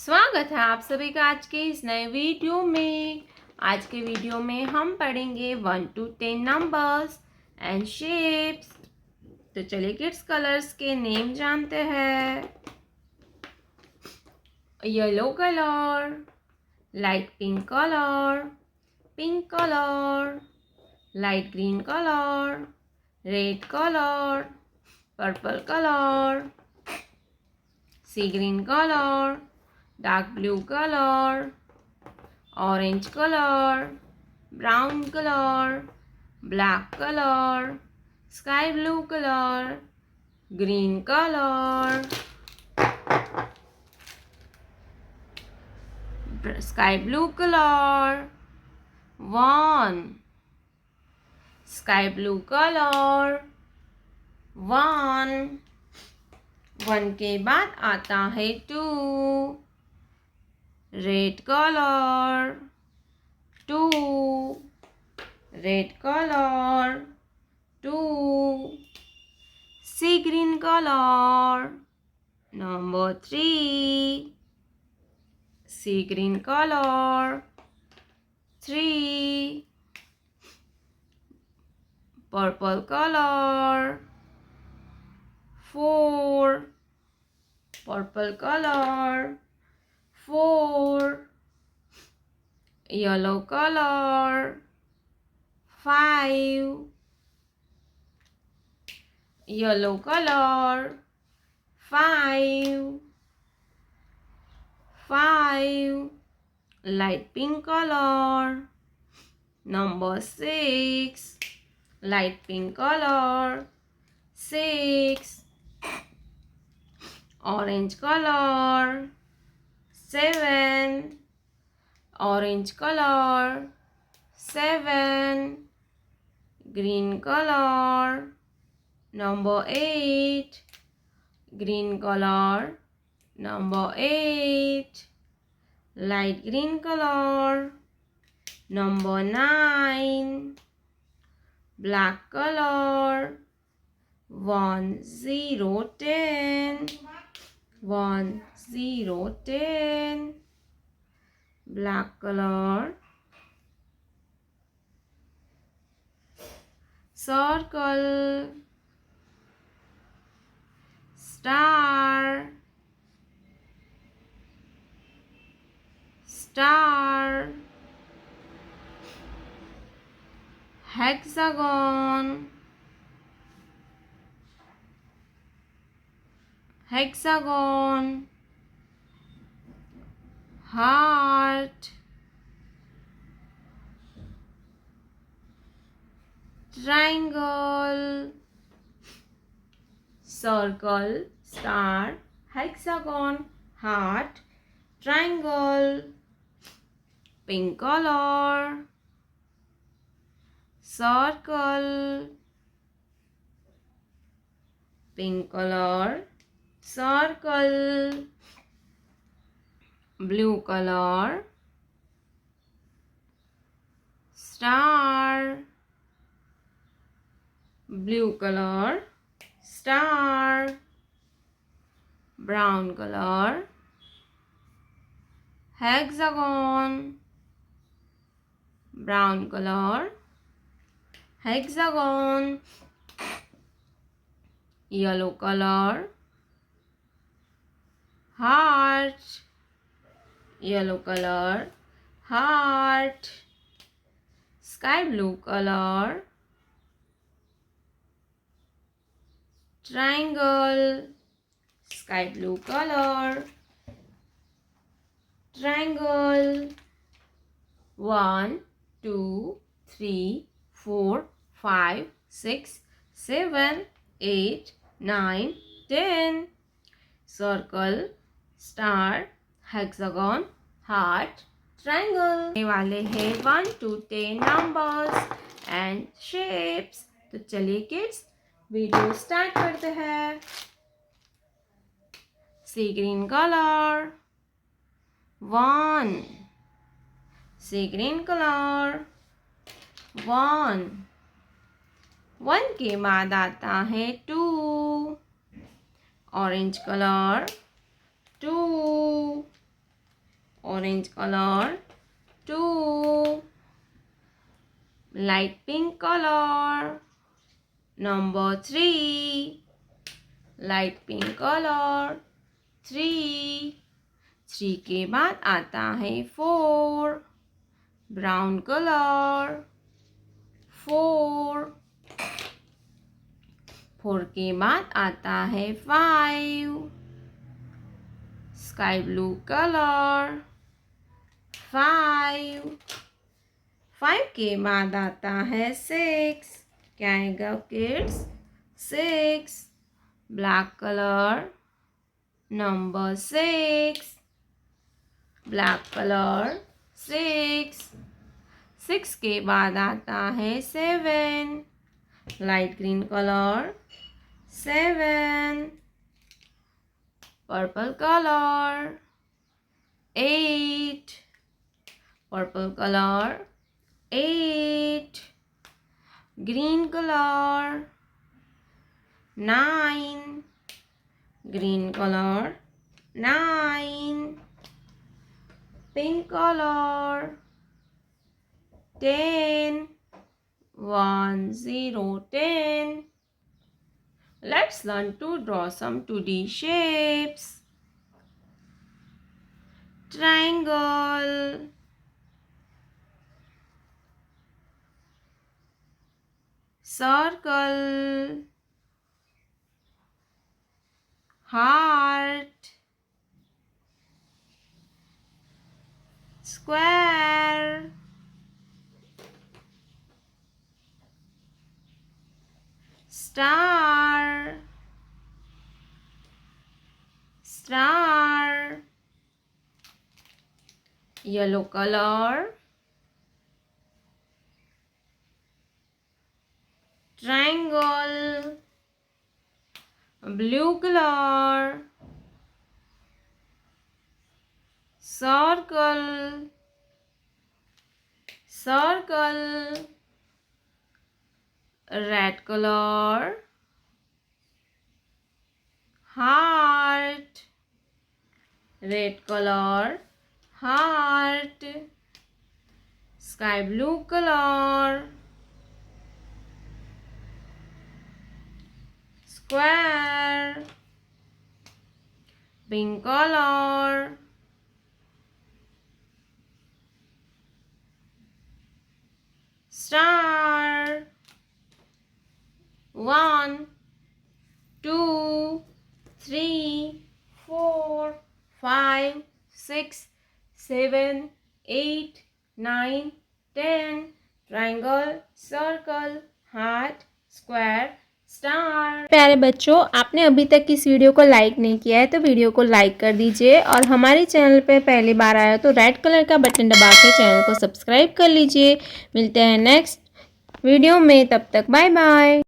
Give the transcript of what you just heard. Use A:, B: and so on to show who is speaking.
A: स्वागत है आप सभी का आज के इस नए वीडियो में। आज के वीडियो में हम पढ़ेंगे 1 to 10 नंबर्स एंड शेप्स। तो चलिए किड्स कलर्स के नेम जानते हैं। Yellow colour, light pink colour, light green colour, red colour, purple colour, sea green colour, dark blue color, orange color, brown color, black color, sky blue color, green color, sky blue color, one, sky blue color, one, one के बाद आता है two, red colour, two, red colour, two, sea green colour, number three, sea green colour, three, purple colour, four, purple colour, four, yellow color, five, yellow color, five, light pink color, number six, light pink color, six, orange color, seven, orange color, seven, green color, number eight, green color, number eight, light green color, number nine, black color, 1 0 10, 1 0 10, black color, circle, star, star, hexagon, hexagon, heart, triangle, circle, star, hexagon, heart, triangle, pink color, circle, pink color, circle, blue color, star, blue color, star, brown color, hexagon, brown color, hexagon, yellow color, heart, yellow color, heart, sky blue color, triangle, sky blue color, triangle, 1 2 3 4 5 6 7 8 9 10, circle, star, hexagon, heart, triangle। वाले हैं 1 to 10 numbers and shapes. तो चलिए kids video start करते हैं। सी green colour, 1, सी green colour, 1, 1 के बाद आता है 2, orange colour, 2, orange color, 2. Light pink color, number 3. Light pink color, 3. 3 के बाद आता है 4. Brown color, 4. 4 के बाद आता है 5. Sky blue color, 5. 5 के बाद आता है 6. क्या आएगा kids? 6. Black color, number 6. Black color, 6. 6 के बाद आता है 7. Light green color, 7. Purple color, 8. Purple color, 8. Green color, 9. Green color, 9. Pink color, 10. 1 0 10. Let's learn to draw some 2D shapes. Triangle, circle, heart, square, star, star, yellow color, triangle, blue color, circle, circle, red color, heart, red color, heart, sky blue color, square, pink color, star. 1 2 3 4 5 6 7 8 9 10. Triangle, circle, heart, square, star.
B: प्यारे बच्चों, आपने अभी तक इस video को like नहीं किया है तो वीडियो को लाइक कर दीजिए और हमारे चैनल पे पहली बार आया तो रेड कलर का बटन दबा के चैनल को सब्सक्राइब कर लीजिए। मिलते हैं नेक्स्ट वीडियो में, तब तक बाय बाय।